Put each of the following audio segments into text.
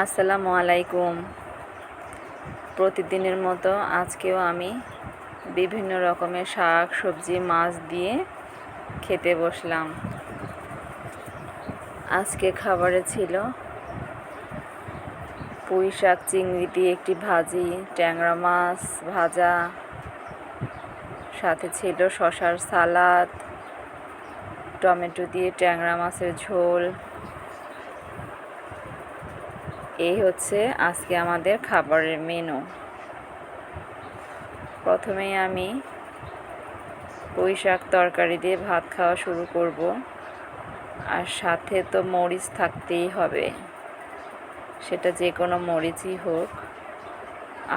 আসসালামু আলাইকুম। প্রতিদিনের মতো আজকেও আমি বিভিন্ন রকমের শাক সবজি মাছ দিয়ে খেতে বসলাম। আজকে খাবারে ছিল পুঁই শাক চিংড়ি দিয়ে একটি ভাজি, ট্যাংরা মাছ ভাজা, সাথে ছিল শশার সালাদ, টমেটো দিয়ে ট্যাংরা মাছের ঝোল। এই হচ্ছে আজকে আমাদের খাবারের মেনু। প্রথমেই আমি পুঁই শাক তরকারি দিয়ে ভাত খাওয়া শুরু করব। আর সাথে তো মরিচ থাকতেই হবে, সেটা যে কোনো মরিচই হোক।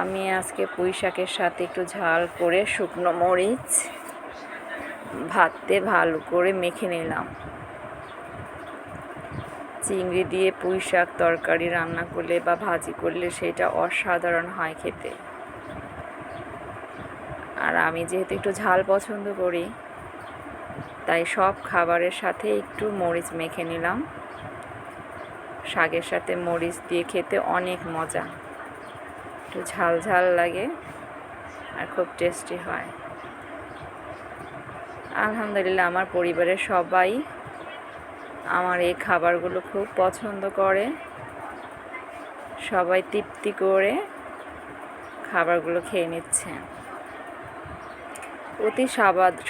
আমি আজকে পুঁই শাকের সাথে একটু ঝাল করে শুকনো মরিচ ভাতে ভালো করে মেখে নিলাম। চিংড়ি দিয়ে পুঁই শাক তরকারি রান্না করলে বা ভাজি করলে সেটা অসাধারণ হয় খেতে। আর আমি যেহেতু একটু ঝাল পছন্দ করি, তাই সব খাবারের সাথে একটু মরিচ মেখে নিলাম। শাকের সাথে মরিচ দিয়ে খেতে অনেক মজা, একটু ঝাল ঝাল লাগে আর খুব টেস্টি হয়। আলহামদুলিল্লাহ, আমার পরিবারের সবাই আমার এই খাবারগুলো খুব পছন্দ করে। সবাই তৃপ্তি করে খাবারগুলো খেয়ে নিচ্ছে। অতি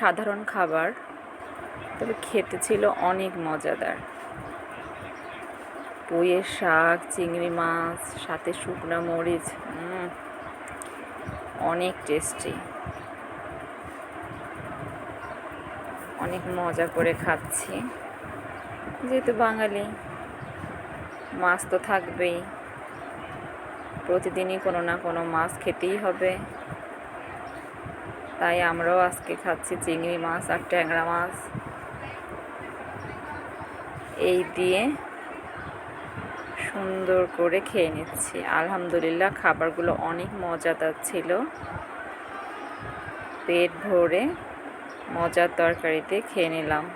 সাধারণ খাবার, তবে খেতে ছিল অনেক মজাদার। পুঁইয়ের শাক, চিংড়ি মাছ, সাথে শুকনো মরিচ, অনেক টেস্টি। অনেক মজা করে খাচ্ছি। যেহেতু বাঙালি, মাছ তো থাকবেই, প্রতিদিনই কোনো না কোনো মাছ খেতেই হবে। তাই আমরাও আজকে খাচ্ছি চিংড়ি মাছ আর ট্যাংরা মাছ। এই দিয়ে সুন্দর করে খেয়ে নিচ্ছি। আলহামদুলিল্লাহ, খাবারগুলো অনেক মজাদার ছিল। পেট ভরে মজার তরকারিতে খেয়ে নিলাম।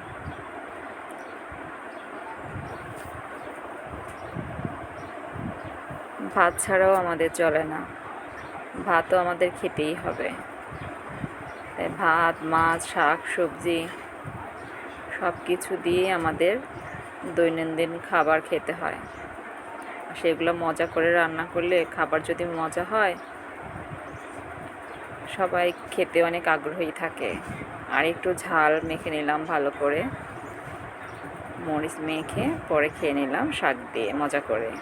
ভাত ছাড়াও আমাদের চলে না, ভাতও আমাদের খেতেই হবে। তাই ভাত, মাছ, শাক সবজি সব কিছু দিয়ে আমাদের দৈনন্দিন খাবার খেতে হয়। সেগুলো মজা করে রান্না করলে, খাবার যদি মজা হয়, সবাই খেতে অনেক আগ্রহী থাকে। আর একটু ঝাল মেখে নিলাম ভালো করে, মরিচ মেখে পরে খেয়ে নিলাম শাক দিয়ে মজা করে।